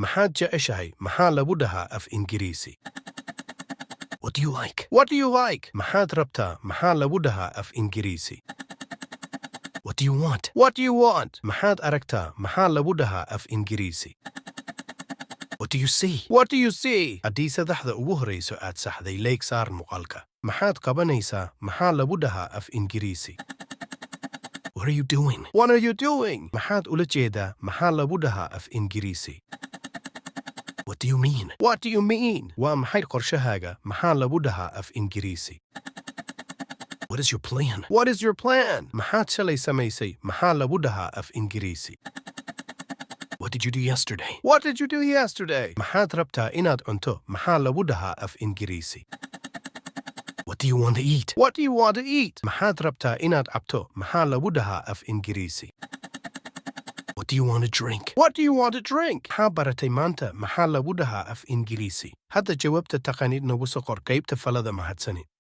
maxaad jeceshahay maxaa lagu dhahaa af-Ingiriisi What do you like? What do you like? maxaad rabtaa maxaa lagu dhahaa af-Ingiriisi What do you want? What do you want? maxaad aragtaa maxaa lagu dhahaa af-Ingiriisi What do you see? What do you see? haddii saddexda ugu horrayso aad saxday leeg saar muuqaalka maxaad qabanaysaa maxaa lagu dhahaa af-Ingiriisi What are you doing? What are you doing? maxaad ula jeedaa maxaa lagu dhahaa af-Ingiriisi What do you mean? What do you mean? waa maxay qorshahaaga maxaa lagu dhahaa af-Ingiriisi What is your plan? What is your plan? maxaad shalay samaysay maxaa lagu dhahaa af-Ingiriisi What did you do yesterday? What did you do yesterday? maxaad rabtaa inaad cunto maxaa lagu dhahaa af-Ingiriisi What do you want to eat? What do you want to eat? maxaad rabtaa inaad cabto maxaa lagu dhahaa af-Ingiriisi What do you want to drink? What do you want to drink? maxaa baratay maanta maxaa lagu dhahaa af-Ingiriisi hadda jawaabta taqaanid nagu soo qor qaybta falada mahadsanid